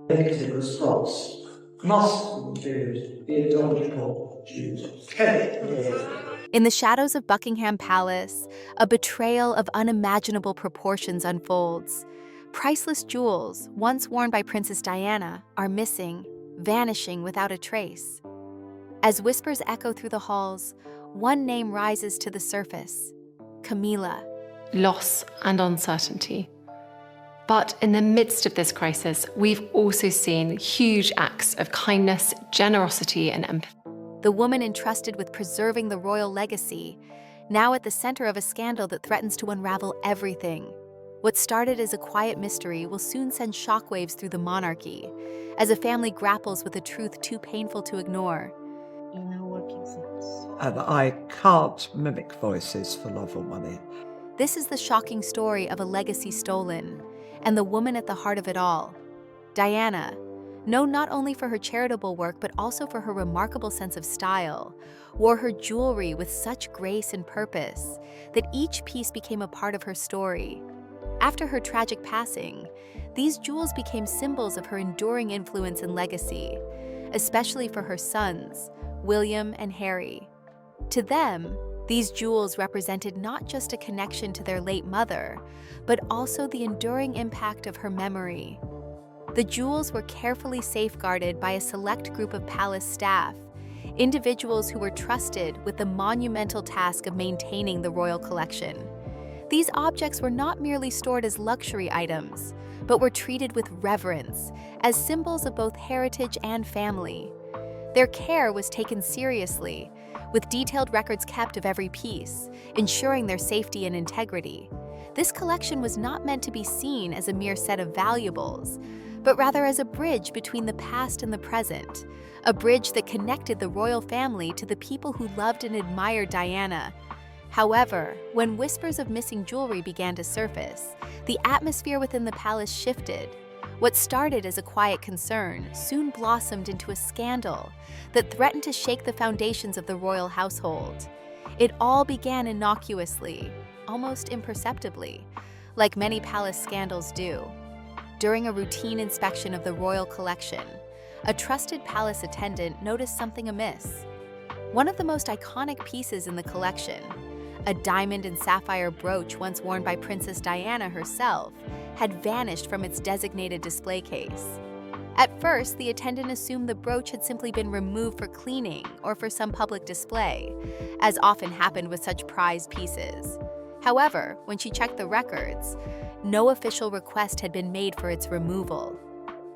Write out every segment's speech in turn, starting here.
Because it was false. Must Jews be adulterable Jews? In the shadows of Buckingham Palace, a betrayal of unimaginable proportions unfolds. Priceless jewels, once worn by Princess Diana, are missing, vanishing without a trace. As whispers echo through the halls, one name rises to the surface: Camila. Loss and uncertainty. But in the midst of this crisis, we've also seen huge acts of kindness, generosity, and empathy. The woman entrusted with preserving the royal legacy, now at the center of a scandal that threatens to unravel everything. What started as a quiet mystery will soon send shockwaves through the monarchy, as a family grapples with a truth too painful to ignore. You're now working for us. And I can't mimic voices for love or money. This is the shocking story of a legacy stolen, and the woman at the heart of it all, Diana, known not only for her charitable work but also for her remarkable sense of style, wore her jewelry with such grace and purpose that each piece became a part of her story. After her tragic passing, these jewels became symbols of her enduring influence and legacy, especially for her sons, William and Harry. To them, these jewels represented not just a connection to their late mother, but also the enduring impact of her memory. The jewels were carefully safeguarded by a select group of palace staff, individuals who were trusted with the monumental task of maintaining the royal collection. These objects were not merely stored as luxury items, but were treated with reverence, as symbols of both heritage and family. Their care was taken seriously, with detailed records kept of every piece, ensuring their safety and integrity. This collection was not meant to be seen as a mere set of valuables, but rather as a bridge between the past and the present, a bridge that connected the royal family to the people who loved and admired Diana. However, when whispers of missing jewelry began to surface, the atmosphere within the palace shifted. What started as a quiet concern soon blossomed into a scandal that threatened to shake the foundations of the royal household. It all began innocuously, almost imperceptibly, like many palace scandals do. During a routine inspection of the royal collection, a trusted palace attendant noticed something amiss. One of the most iconic pieces in the collection, a diamond and sapphire brooch once worn by Princess Diana herself, had vanished from its designated display case. At first, the attendant assumed the brooch had simply been removed for cleaning or for some public display, as often happened with such prized pieces. However, when she checked the records, no official request had been made for its removal.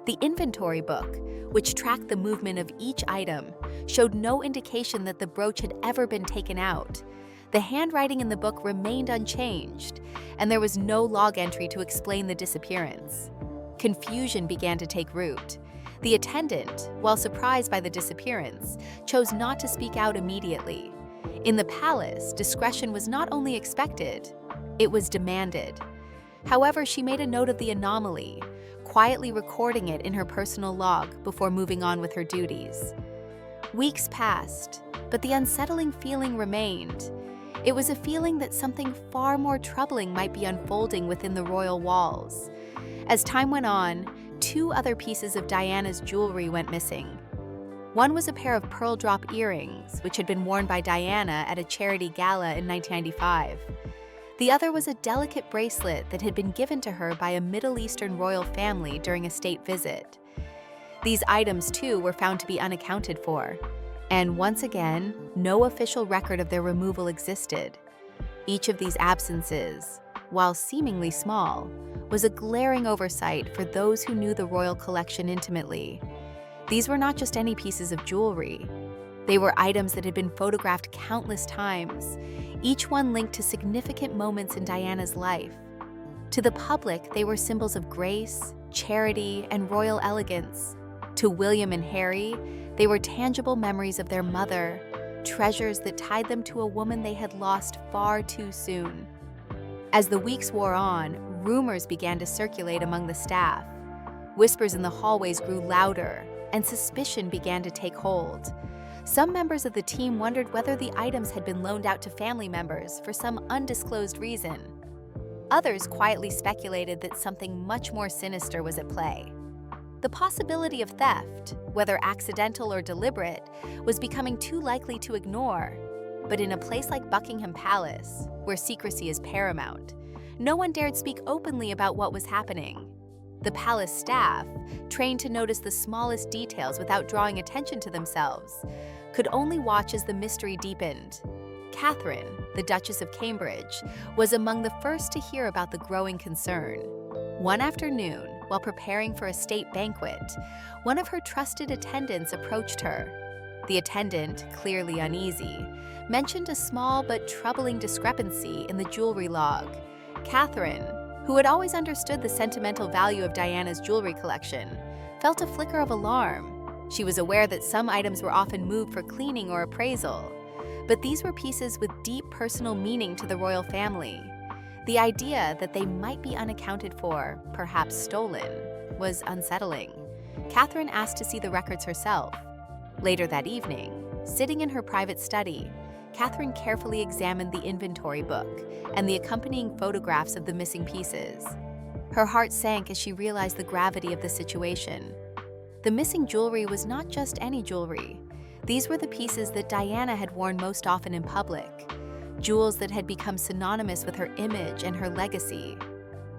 The inventory book, which tracked the movement of each item, showed no indication that the brooch had ever been taken out. The handwriting in the book remained unchanged, and there was no log entry to explain the disappearance. Confusion began to take root. The attendant, while surprised by the disappearance, chose not to speak out immediately. In the palace, discretion was not only expected, it was demanded. However, she made a note of the anomaly, quietly recording it in her personal log before moving on with her duties. Weeks passed, but the unsettling feeling remained. It was a feeling that something far more troubling might be unfolding within the royal walls. As time went on, 2 other pieces of Diana's jewelry went missing. One was a pair of pearl drop earrings, which had been worn by Diana at a charity gala in 1995. The other was a delicate bracelet that had been given to her by a Middle Eastern royal family during a state visit. These items, too, were found to be unaccounted for, and once again, no official record of their removal existed. Each of these absences, while seemingly small, was a glaring oversight for those who knew the royal collection intimately. These were not just any pieces of jewelry. They were items that had been photographed countless times, each one linked to significant moments in Diana's life. To the public, they were symbols of grace, charity, and royal elegance. To William and Harry, they were tangible memories of their mother, treasures that tied them to a woman they had lost far too soon. As the weeks wore on, rumors began to circulate among the staff. Whispers in the hallways grew louder, and suspicion began to take hold. Some members of the team wondered whether the items had been loaned out to family members for some undisclosed reason. Others quietly speculated that something much more sinister was at play. The possibility of theft, whether accidental or deliberate, was becoming too likely to ignore. But in a place like Buckingham Palace, where secrecy is paramount, no one dared speak openly about what was happening. The palace staff, trained to notice the smallest details without drawing attention to themselves, could only watch as the mystery deepened. Catherine, the Duchess of Cambridge, was among the first to hear about the growing concern. One afternoon, while preparing for a state banquet, one of her trusted attendants approached her. The attendant, clearly uneasy, mentioned a small but troubling discrepancy in the jewelry log. Catherine, who had always understood the sentimental value of Diana's jewelry collection, felt a flicker of alarm. She was aware that some items were often moved for cleaning or appraisal, but these were pieces with deep personal meaning to the royal family. The idea that they might be unaccounted for, perhaps stolen, was unsettling. Catherine asked to see the records herself. Later that evening, sitting in her private study, Catherine carefully examined the inventory book and the accompanying photographs of the missing pieces. Her heart sank as she realized the gravity of the situation. The missing jewelry was not just any jewelry. These were the pieces that Diana had worn most often in public, jewels that had become synonymous with her image and her legacy.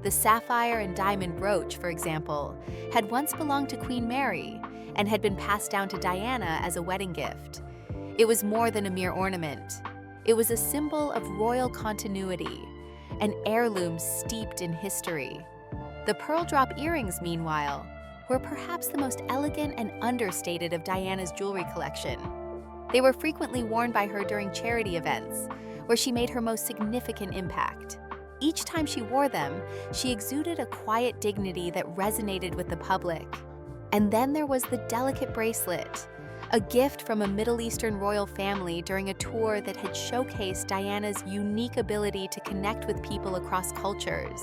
The sapphire and diamond brooch, for example, had once belonged to Queen Mary and had been passed down to Diana as a wedding gift. It was more than a mere ornament. It was a symbol of royal continuity, an heirloom steeped in history. The pearl drop earrings, meanwhile, were perhaps the most elegant and understated of Diana's jewelry collection. They were frequently worn by her during charity events, where she made her most significant impact. Each time she wore them, she exuded a quiet dignity that resonated with the public. And then there was the delicate bracelet, a gift from a Middle Eastern royal family during a tour that had showcased Diana's unique ability to connect with people across cultures.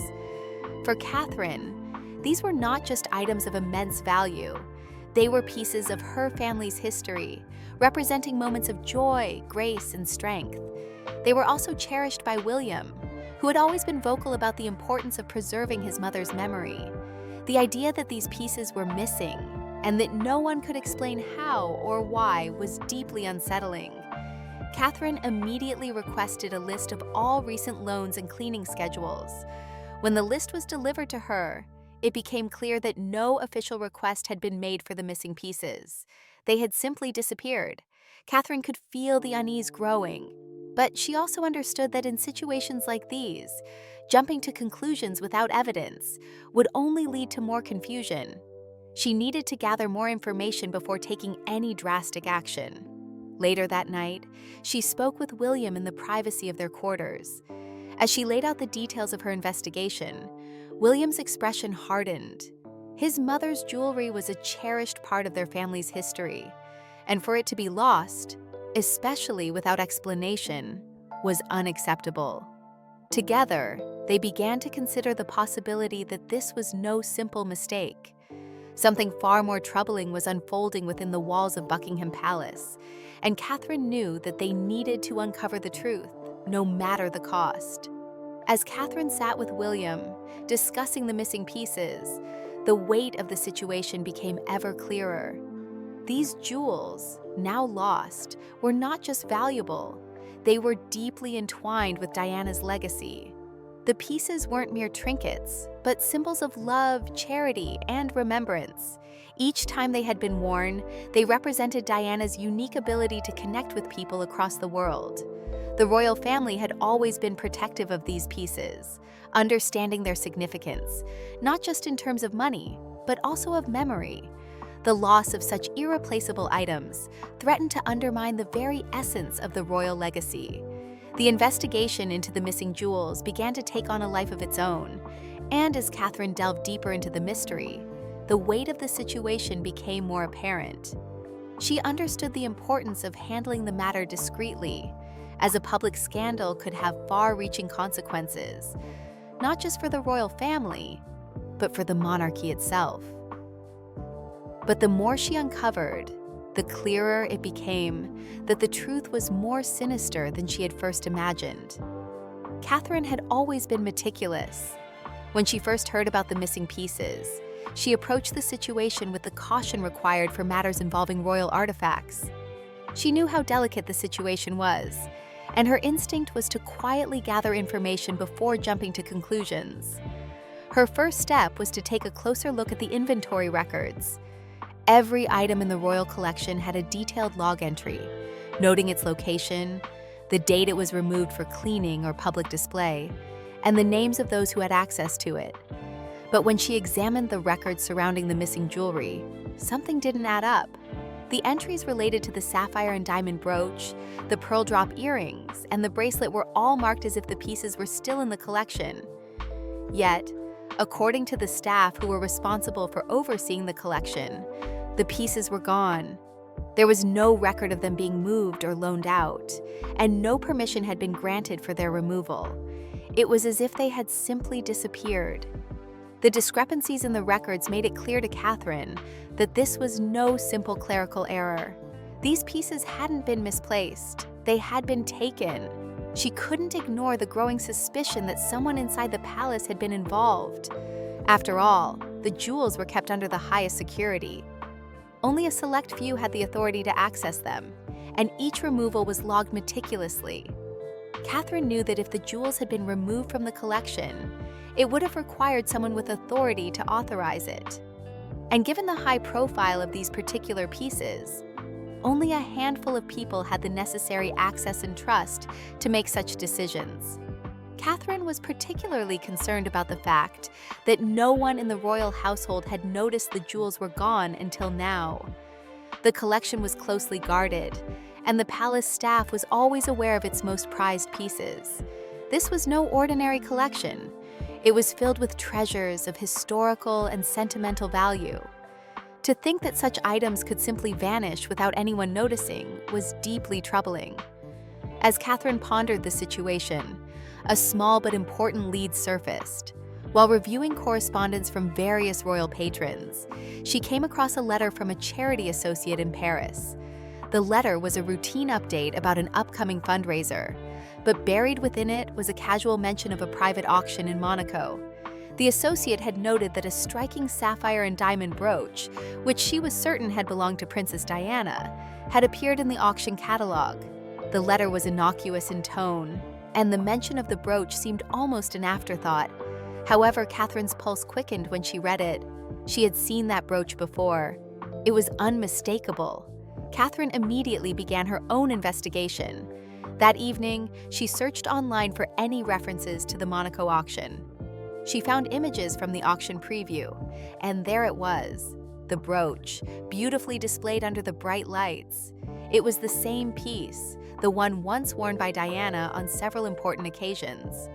For Catherine, these were not just items of immense value. They were pieces of her family's history, representing moments of joy, grace, and strength. They were also cherished by William, who had always been vocal about the importance of preserving his mother's memory. The idea that these pieces were missing, and that no one could explain how or why, was deeply unsettling. Catherine immediately requested a list of all recent loans and cleaning schedules. When the list was delivered to her, it became clear that no official request had been made for the missing pieces. They had simply disappeared. Catherine could feel the unease growing, but she also understood that in situations like these, jumping to conclusions without evidence would only lead to more confusion. She needed to gather more information before taking any drastic action. Later that night, she spoke with William in the privacy of their quarters. As she laid out the details of her investigation, William's expression hardened. His mother's jewelry was a cherished part of their family's history, and for it to be lost, especially without explanation, was unacceptable. Together, they began to consider the possibility that this was no simple mistake. Something far more troubling was unfolding within the walls of Buckingham Palace, and Catherine knew that they needed to uncover the truth, no matter the cost. As Catherine sat with William, discussing the missing pieces, the weight of the situation became ever clearer. These jewels, now lost, were not just valuable, they were deeply entwined with Diana's legacy. The pieces weren't mere trinkets, but symbols of love, charity, and remembrance. Each time they had been worn, they represented Diana's unique ability to connect with people across the world. The royal family had always been protective of these pieces, understanding their significance, not just in terms of money, but also of memory. The loss of such irreplaceable items threatened to undermine the very essence of the royal legacy. The investigation into the missing jewels began to take on a life of its own, and as Catherine delved deeper into the mystery, the weight of the situation became more apparent. She understood the importance of handling the matter discreetly, as a public scandal could have far-reaching consequences, not just for the royal family, but for the monarchy itself. But the more she uncovered, the clearer it became that the truth was more sinister than she had first imagined. Catherine had always been meticulous. When she first heard about the missing pieces, she approached the situation with the caution required for matters involving royal artifacts. She knew how delicate the situation was, and her instinct was to quietly gather information before jumping to conclusions. Her first step was to take a closer look at the inventory records. Every item in the royal collection had a detailed log entry, noting its location, the date it was removed for cleaning or public display, and the names of those who had access to it. But when she examined the records surrounding the missing jewelry, something didn't add up. The entries related to the sapphire and diamond brooch, the pearl drop earrings, and the bracelet were all marked as if the pieces were still in the collection. Yet, according to the staff who were responsible for overseeing the collection, the pieces were gone. There was no record of them being moved or loaned out, and no permission had been granted for their removal. It was as if they had simply disappeared. The discrepancies in the records made it clear to Catherine that this was no simple clerical error. These pieces hadn't been misplaced, they had been taken. She couldn't ignore the growing suspicion that someone inside the palace had been involved. After all, the jewels were kept under the highest security. Only a select few had the authority to access them, and each removal was logged meticulously. Catherine knew that if the jewels had been removed from the collection, it would have required someone with authority to authorize it. And given the high profile of these particular pieces, only a handful of people had the necessary access and trust to make such decisions. Catherine was particularly concerned about the fact that no one in the royal household had noticed the jewels were gone until now. The collection was closely guarded, and the palace staff was always aware of its most prized pieces. This was no ordinary collection. It was filled with treasures of historical and sentimental value. To think that such items could simply vanish without anyone noticing was deeply troubling. As Catherine pondered the situation, a small but important lead surfaced. While reviewing correspondence from various royal patrons, she came across a letter from a charity associate in Paris. The letter was a routine update about an upcoming fundraiser, but buried within it was a casual mention of a private auction in Monaco. The associate had noted that a striking sapphire and diamond brooch, which she was certain had belonged to Princess Diana, had appeared in the auction catalog. The letter was innocuous in tone, and the mention of the brooch seemed almost an afterthought. However, Catherine's pulse quickened when she read it. She had seen that brooch before. It was unmistakable. Catherine immediately began her own investigation. That evening, she searched online for any references to the Monaco auction. She found images from the auction preview, and there it was, the brooch, beautifully displayed under the bright lights. It was the same piece, the one once worn by Diana on several important occasions.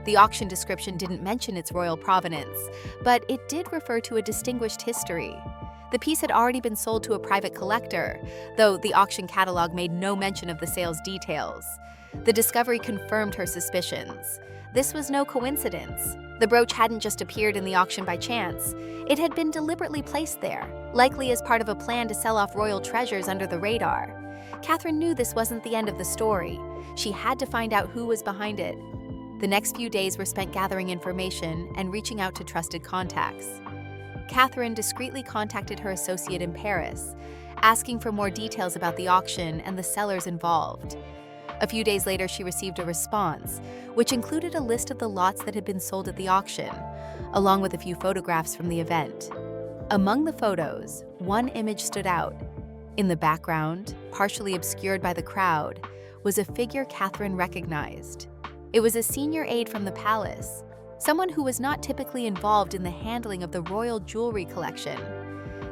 The auction description didn't mention its royal provenance, but it did refer to a distinguished history. The piece had already been sold to a private collector, though the auction catalog made no mention of the sale's details. The discovery confirmed her suspicions. This was no coincidence. The brooch hadn't just appeared in the auction by chance. It had been deliberately placed there, likely as part of a plan to sell off royal treasures under the radar. Catherine knew this wasn't the end of the story. She had to find out who was behind it. The next few days were spent gathering information and reaching out to trusted contacts. Catherine discreetly contacted her associate in Paris, asking for more details about the auction and the sellers involved. A few days later, she received a response, which included a list of the lots that had been sold at the auction, along with a few photographs from the event. Among the photos, one image stood out. In the background, partially obscured by the crowd, was a figure Catherine recognized. It was a senior aide from the palace, someone who was not typically involved in the handling of the royal jewelry collection.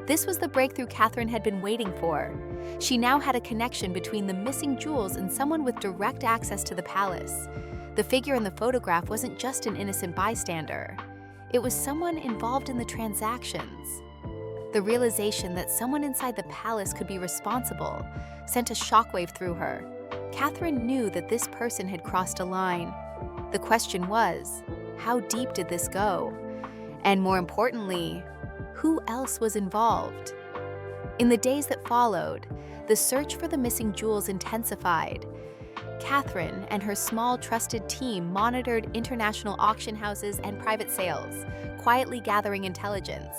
This was the breakthrough Catherine had been waiting for. She now had a connection between the missing jewels and someone with direct access to the palace. The figure in the photograph wasn't just an innocent bystander. It was someone involved in the transactions. The realization that someone inside the palace could be responsible sent a shockwave through her. Catherine knew that this person had crossed a line. The question was, how deep did this go? And more importantly, who else was involved? In the days that followed, the search for the missing jewels intensified. Catherine and her small trusted team monitored international auction houses and private sales, quietly gathering intelligence.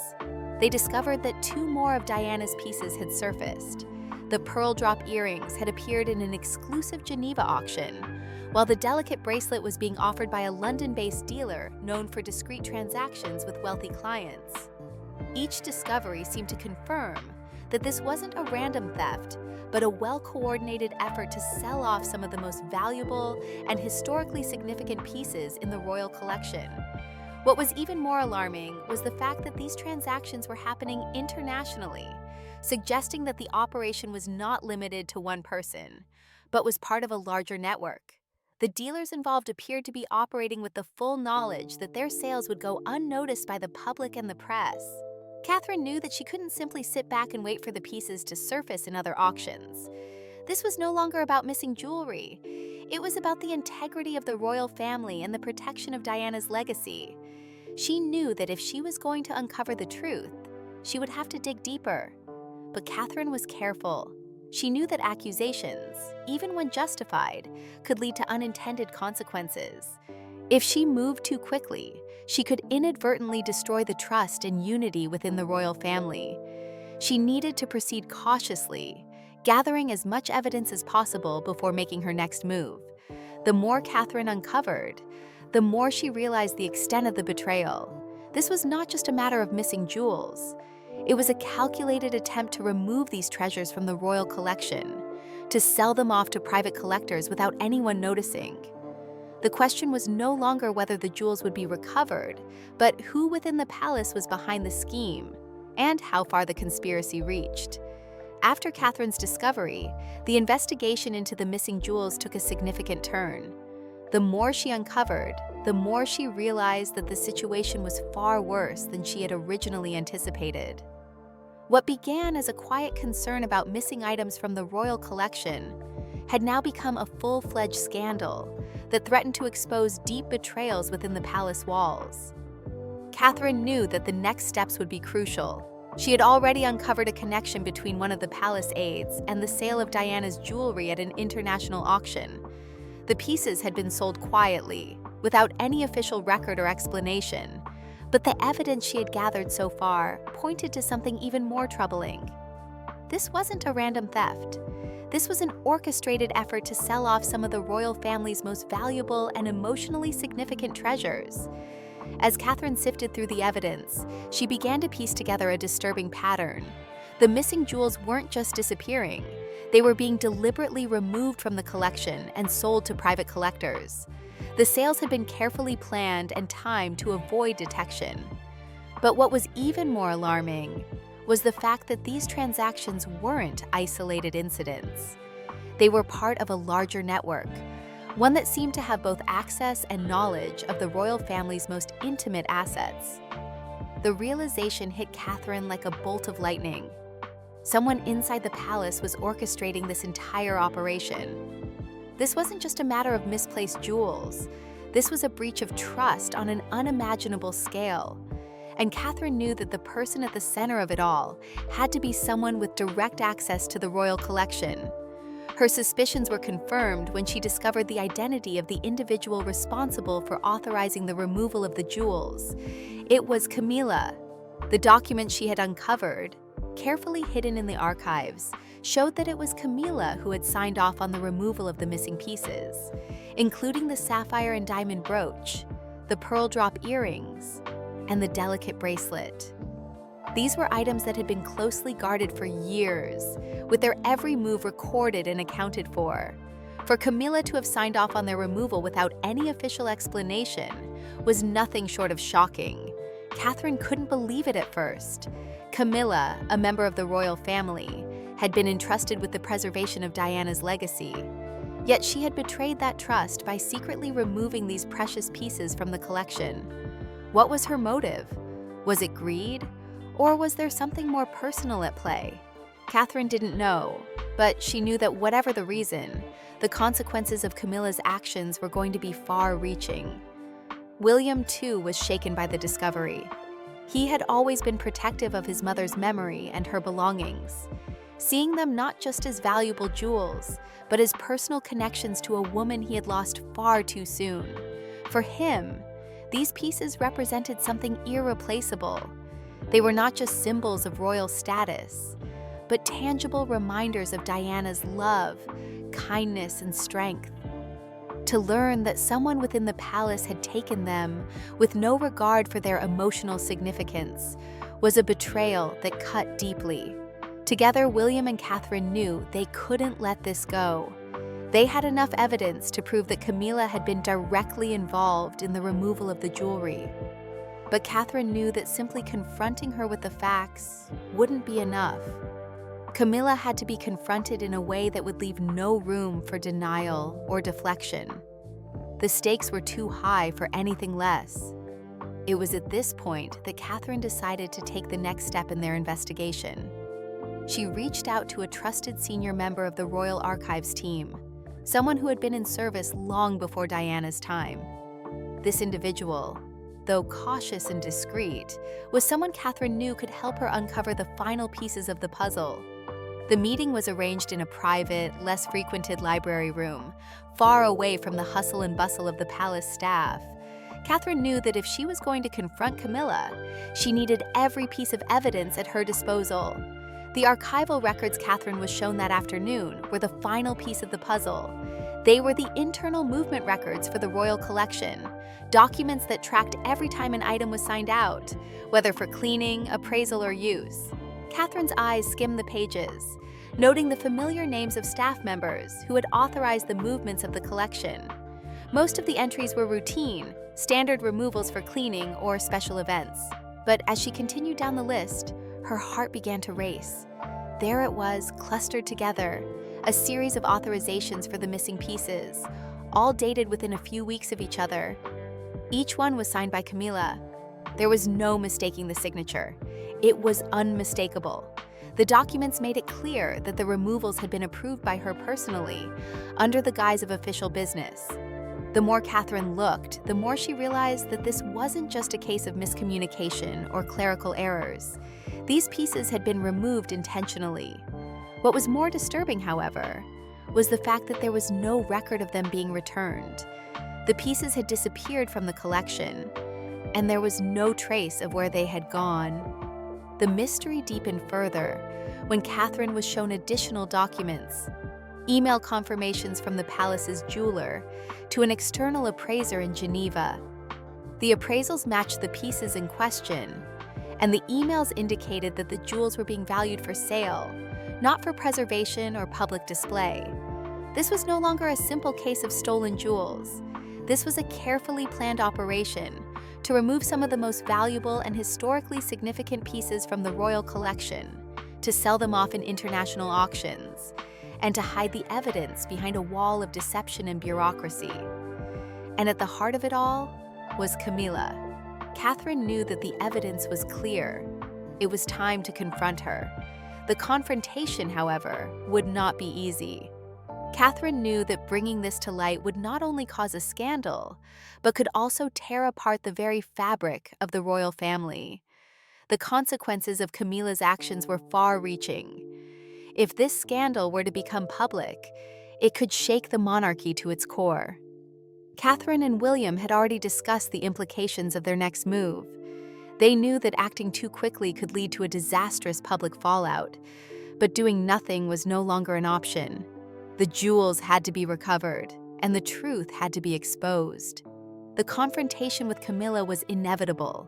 They discovered that 2 more of Diana's pieces had surfaced. The pearl drop earrings had appeared in an exclusive Geneva auction, while the delicate bracelet was being offered by a London-based dealer known for discreet transactions with wealthy clients. Each discovery seemed to confirm that this wasn't a random theft, but a well-coordinated effort to sell off some of the most valuable and historically significant pieces in the royal collection. What was even more alarming was the fact that these transactions were happening internationally, suggesting that the operation was not limited to one person, but was part of a larger network. The dealers involved appeared to be operating with the full knowledge that their sales would go unnoticed by the public and the press. Catherine knew that she couldn't simply sit back and wait for the pieces to surface in other auctions. This was no longer about missing jewelry. It was about the integrity of the royal family and the protection of Diana's legacy. She knew that if she was going to uncover the truth, she would have to dig deeper. But Catherine was careful. She knew that accusations, even when justified, could lead to unintended consequences. If she moved too quickly, she could inadvertently destroy the trust and unity within the royal family. She needed to proceed cautiously, gathering as much evidence as possible before making her next move. The more Catherine uncovered, the more she realized the extent of the betrayal. This was not just a matter of missing jewels. It was a calculated attempt to remove these treasures from the royal collection, to sell them off to private collectors without anyone noticing. The question was no longer whether the jewels would be recovered, but who within the palace was behind the scheme, and how far the conspiracy reached. After Catherine's discovery, the investigation into the missing jewels took a significant turn. The more she uncovered, the more she realized that the situation was far worse than she had originally anticipated. What began as a quiet concern about missing items from the royal collection had now become a full-fledged scandal that threatened to expose deep betrayals within the palace walls. Catherine knew that the next steps would be crucial. She had already uncovered a connection between one of the palace aides and the sale of Diana's jewelry at an international auction. The pieces had been sold quietly, without any official record or explanation, but the evidence she had gathered so far pointed to something even more troubling. This wasn't a random theft. This was an orchestrated effort to sell off some of the royal family's most valuable and emotionally significant treasures. As Catherine sifted through the evidence, she began to piece together a disturbing pattern. The missing jewels weren't just disappearing. They were being deliberately removed from the collection and sold to private collectors. The sales had been carefully planned and timed to avoid detection. But what was even more alarming was the fact that these transactions weren't isolated incidents. They were part of a larger network, one that seemed to have both access and knowledge of the royal family's most intimate assets. The realization hit Catherine like a bolt of lightning. Someone inside the palace was orchestrating this entire operation. This wasn't just a matter of misplaced jewels. This was a breach of trust on an unimaginable scale. And Catherine knew that the person at the center of it all had to be someone with direct access to the royal collection. Her suspicions were confirmed when she discovered the identity of the individual responsible for authorizing the removal of the jewels. It was Camilla. The document she had uncovered, carefully hidden in the archives, showed that it was Camila who had signed off on the removal of the missing pieces, including the sapphire and diamond brooch, the pearl drop earrings, and the delicate bracelet. These were items that had been closely guarded for years, with their every move recorded and accounted for. For Camilla to have signed off on their removal without any official explanation was nothing short of shocking. Catherine couldn't believe it at first. Camilla, a member of the royal family, had been entrusted with the preservation of Diana's legacy. Yet she had betrayed that trust by secretly removing these precious pieces from the collection. What was her motive? Was it greed? Or was there something more personal at play? Catherine didn't know, but she knew that whatever the reason, the consequences of Camilla's actions were going to be far-reaching. William, too, was shaken by the discovery. He had always been protective of his mother's memory and her belongings. seeing them not just as valuable jewels, but as personal connections to a woman he had lost far too soon. For him, these pieces represented something irreplaceable. They were not just symbols of royal status, but tangible reminders of Diana's love, kindness, and strength. To learn that someone within the palace had taken them with no regard for their emotional significance was a betrayal that cut deeply. Together, William and Catherine knew they couldn't let this go. They had enough evidence to prove that Camilla had been directly involved in the removal of the jewelry. But Catherine knew that simply confronting her with the facts wouldn't be enough. Camilla had to be confronted in a way that would leave no room for denial or deflection. The stakes were too high for anything less. It was at this point that Catherine decided to take the next step in their investigation. She reached out to a trusted senior member of the Royal Archives team, someone who had been in service long before Diana's time. This individual, though cautious and discreet, was someone Catherine knew could help her uncover the final pieces of the puzzle. The meeting was arranged in a private, less frequented library room, far away from the hustle and bustle of the palace staff. Catherine knew that if she was going to confront Camilla, she needed every piece of evidence at her disposal. The archival records Catherine was shown that afternoon were the final piece of the puzzle. They were the internal movement records for the royal collection, documents that tracked every time an item was signed out, whether for cleaning, appraisal, or use. Catherine's eyes skimmed the pages, noting the familiar names of staff members who had authorized the movements of the collection. Most of the entries were routine, standard removals for cleaning or special events. But as she continued down the list, her heart began to race. There it was, clustered together, a series of authorizations for the missing pieces, all dated within a few weeks of each other. Each one was signed by Camila. There was no mistaking the signature. It was unmistakable. The documents made it clear that the removals had been approved by her personally, under the guise of official business. The more Catherine looked, the more she realized that this wasn't just a case of miscommunication or clerical errors. These pieces had been removed intentionally. What was more disturbing, however, was the fact that there was no record of them being returned. The pieces had disappeared from the collection, and there was no trace of where they had gone. The mystery deepened further when Catherine was shown additional documents, email confirmations from the palace's jeweler to an external appraiser in Geneva. The appraisals matched the pieces in question, and the emails indicated that the jewels were being valued for sale, not for preservation or public display. This was no longer a simple case of stolen jewels. This was a carefully planned operation to remove some of the most valuable and historically significant pieces from the royal collection, to sell them off in international auctions, and to hide the evidence behind a wall of deception and bureaucracy. And at the heart of it all was Camilla. Catherine knew that the evidence was clear. It was time to confront her. The confrontation, however, would not be easy. Catherine knew that bringing this to light would not only cause a scandal, but could also tear apart the very fabric of the royal family. The consequences of Camilla's actions were far-reaching. If this scandal were to become public, it could shake the monarchy to its core. Catherine and William had already discussed the implications of their next move. They knew that acting too quickly could lead to a disastrous public fallout, but doing nothing was no longer an option. The jewels had to be recovered, and the truth had to be exposed. The confrontation with Camilla was inevitable.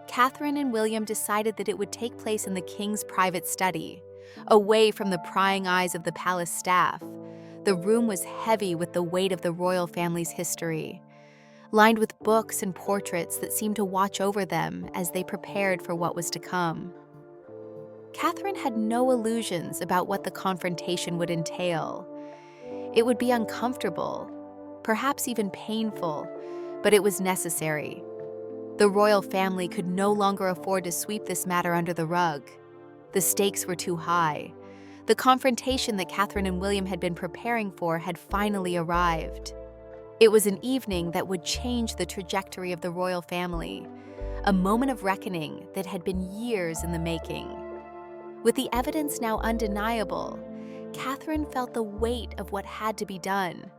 Catherine and William decided that it would take place in the king's private study, away from the prying eyes of the palace staff. The room was heavy with the weight of the royal family's history, lined with books and portraits that seemed to watch over them as they prepared for what was to come. Catherine had no illusions about what the confrontation would entail. It would be uncomfortable, perhaps even painful, but it was necessary. The royal family could no longer afford to sweep this matter under the rug. The stakes were too high. The confrontation that Catherine and William had been preparing for had finally arrived. It was an evening that would change the trajectory of the royal family, a moment of reckoning that had been years in the making. With the evidence now undeniable, Catherine felt the weight of what had to be done.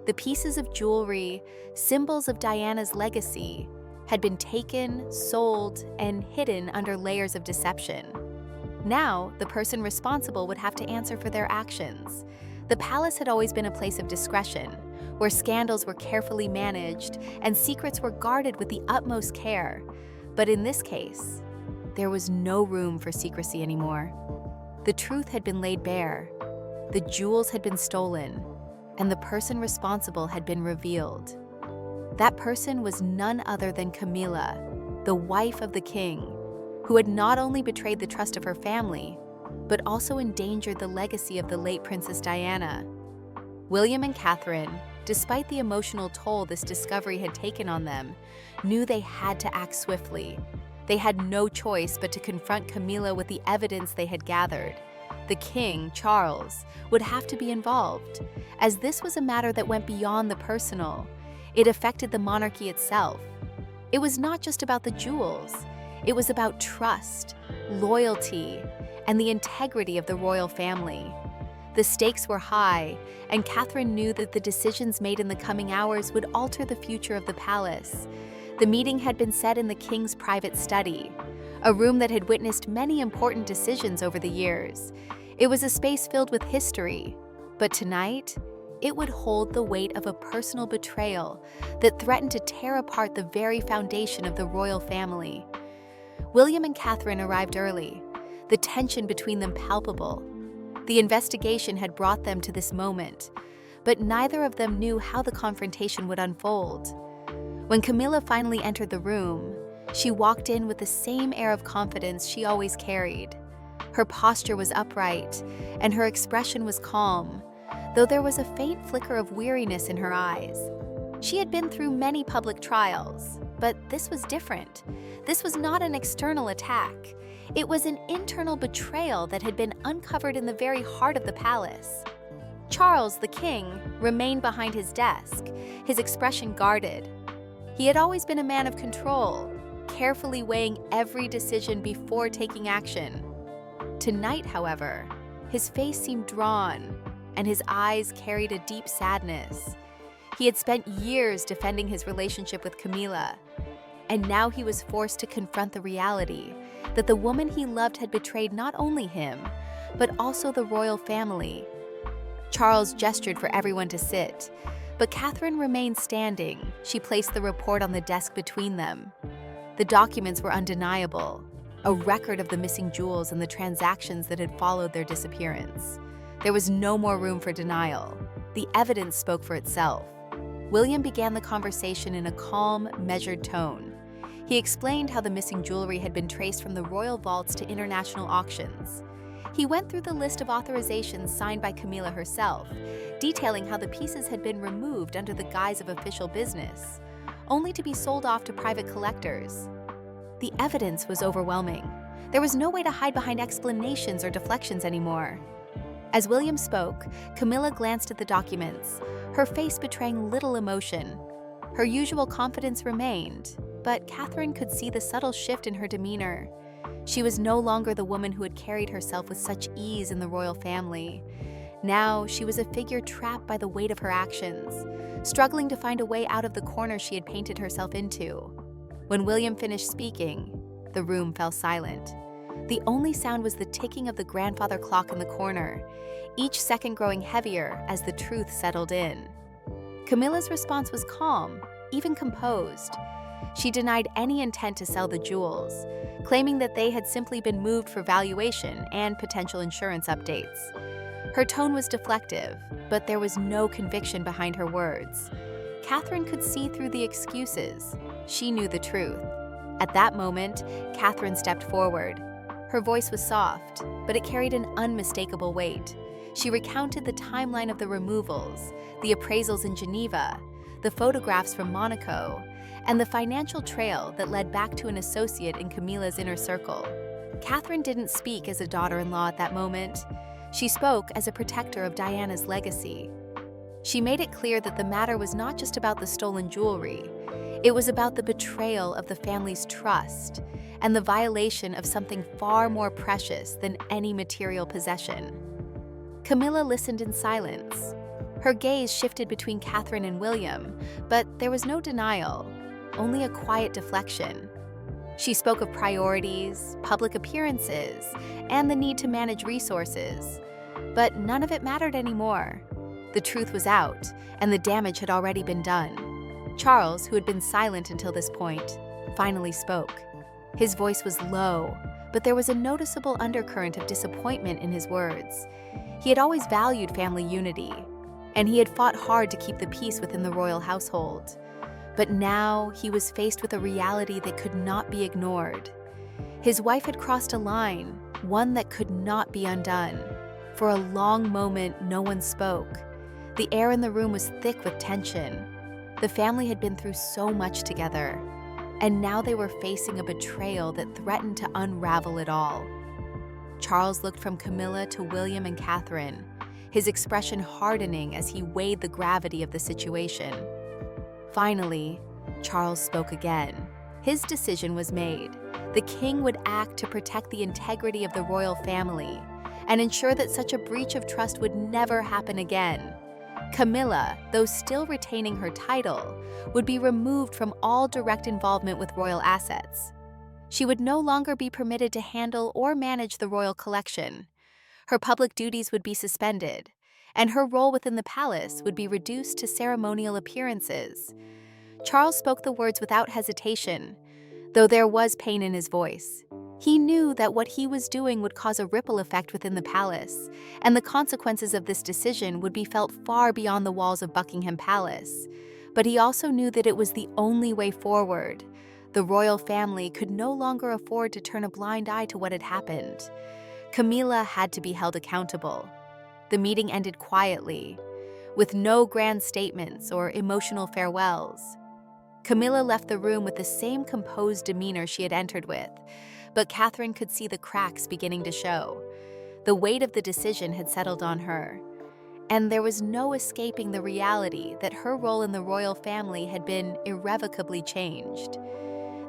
The pieces of jewelry, symbols of Diana's legacy, had been taken, sold, and hidden under layers of deception. Now, the person responsible would have to answer for their actions. The palace had always been a place of discretion, where scandals were carefully managed and secrets were guarded with the utmost care. But in this case, there was no room for secrecy anymore. The truth had been laid bare, the jewels had been stolen, and the person responsible had been revealed. That person was none other than Camilla, the wife of the king, who had not only betrayed the trust of her family, but also endangered the legacy of the late Princess Diana. William and Catherine, despite the emotional toll this discovery had taken on them, knew they had to act swiftly. They had no choice but to confront Camilla with the evidence they had gathered. The king, Charles, would have to be involved, as this was a matter that went beyond the personal. It affected the monarchy itself. It was not just about the jewels. It was about trust, loyalty, and the integrity of the royal family. The stakes were high, and Catherine knew that the decisions made in the coming hours would alter the future of the palace. The meeting had been set in the king's private study, a room that had witnessed many important decisions over the years. It was a space filled with history, but tonight, it would hold the weight of a personal betrayal that threatened to tear apart the very foundation of the royal family. William and Catherine arrived early, the tension between them palpable. The investigation had brought them to this moment, but neither of them knew how the confrontation would unfold. When Camilla finally entered the room, she walked in with the same air of confidence she always carried. Her posture was upright, and her expression was calm, though there was a faint flicker of weariness in her eyes. She had been through many public trials, but this was different. This was not an external attack. It was an internal betrayal that had been uncovered in the very heart of the palace. Charles, the king, remained behind his desk, his expression guarded. He had always been a man of control, carefully weighing every decision before taking action. Tonight, however, his face seemed drawn, and his eyes carried a deep sadness. He had spent years defending his relationship with Camila, and now he was forced to confront the reality that the woman he loved had betrayed not only him, but also the royal family. Charles gestured for everyone to sit, but Catherine remained standing. She placed the report on the desk between them. The documents were undeniable, a record of the missing jewels and the transactions that had followed their disappearance. There was no more room for denial. The evidence spoke for itself. William began the conversation in a calm, measured tone. He explained how the missing jewelry had been traced from the royal vaults to international auctions. He went through the list of authorizations signed by Camilla herself, detailing how the pieces had been removed under the guise of official business, only to be sold off to private collectors. The evidence was overwhelming. There was no way to hide behind explanations or deflections anymore. As William spoke, Camilla glanced at the documents, her face betraying little emotion. Her usual confidence remained, but Catherine could see the subtle shift in her demeanor. She was no longer the woman who had carried herself with such ease in the royal family. Now, she was a figure trapped by the weight of her actions, struggling to find a way out of the corner she had painted herself into. When William finished speaking, the room fell silent. The only sound was the ticking of the grandfather clock in the corner, each second growing heavier as the truth settled in. Camilla's response was calm, even composed. She denied any intent to sell the jewels, claiming that they had simply been moved for valuation and potential insurance updates. Her tone was deflective, but there was no conviction behind her words. Catherine could see through the excuses. She knew the truth. At that moment, Catherine stepped forward. Her voice was soft, but it carried an unmistakable weight. She recounted the timeline of the removals, the appraisals in Geneva, the photographs from Monaco, and the financial trail that led back to an associate in Camilla's inner circle. Catherine didn't speak as a daughter-in-law at that moment. She spoke as a protector of Diana's legacy. She made it clear that the matter was not just about the stolen jewelry. It was about the betrayal of the family's trust and the violation of something far more precious than any material possession. Camilla listened in silence. Her gaze shifted between Catherine and William, but there was no denial, only a quiet deflection. She spoke of priorities, public appearances, and the need to manage resources, but none of it mattered anymore. The truth was out, and the damage had already been done. Charles, who had been silent until this point, finally spoke. His voice was low, but there was a noticeable undercurrent of disappointment in his words. He had always valued family unity, and he had fought hard to keep the peace within the royal household. But now he was faced with a reality that could not be ignored. His wife had crossed a line, one that could not be undone. For a long moment, no one spoke. The air in the room was thick with tension. The family had been through so much together, and now they were facing a betrayal that threatened to unravel it all. Charles looked from Camilla to William and Catherine, his expression hardening as he weighed the gravity of the situation. Finally, Charles spoke again. His decision was made. The king would act to protect the integrity of the royal family and ensure that such a breach of trust would never happen again. Camilla, though still retaining her title, would be removed from all direct involvement with royal assets. She would no longer be permitted to handle or manage the royal collection. Her public duties would be suspended, and her role within the palace would be reduced to ceremonial appearances. Charles spoke the words without hesitation, though there was pain in his voice. He knew that what he was doing would cause a ripple effect within the palace, and the consequences of this decision would be felt far beyond the walls of Buckingham Palace. But he also knew that it was the only way forward. The royal family could no longer afford to turn a blind eye to what had happened. Camila had to be held accountable. The meeting ended quietly, with no grand statements or emotional farewells. Camilla left the room with the same composed demeanor she had entered with, but Catherine could see the cracks beginning to show. The weight of the decision had settled on her, and there was no escaping the reality that her role in the royal family had been irrevocably changed.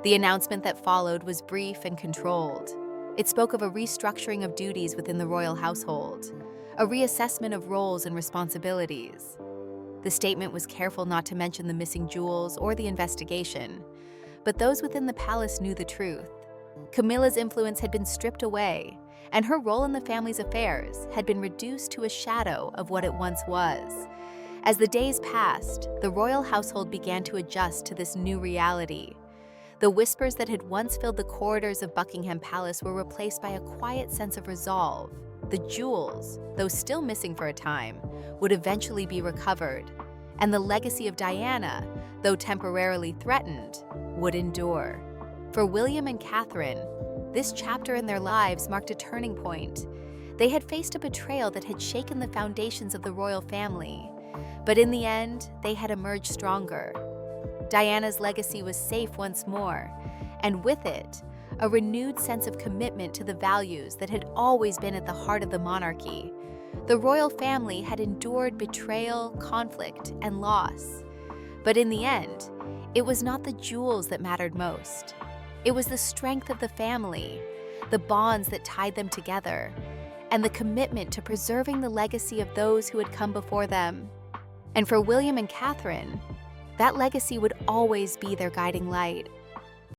The announcement that followed was brief and controlled. It spoke of a restructuring of duties within the royal household, a reassessment of roles and responsibilities. The statement was careful not to mention the missing jewels or the investigation, but those within the palace knew the truth. Camilla's influence had been stripped away, and her role in the family's affairs had been reduced to a shadow of what it once was. As the days passed, the royal household began to adjust to this new reality. The whispers that had once filled the corridors of Buckingham Palace were replaced by a quiet sense of resolve. The jewels, though still missing for a time, would eventually be recovered, and the legacy of Diana, though temporarily threatened, would endure. For William and Catherine, this chapter in their lives marked a turning point. They had faced a betrayal that had shaken the foundations of the royal family, but in the end, they had emerged stronger. Diana's legacy was safe once more, and with it, a renewed sense of commitment to the values that had always been at the heart of the monarchy. The royal family had endured betrayal, conflict, and loss. But in the end, it was not the jewels that mattered most. It was the strength of the family, the bonds that tied them together, and the commitment to preserving the legacy of those who had come before them. And for William and Catherine, that legacy would always be their guiding light.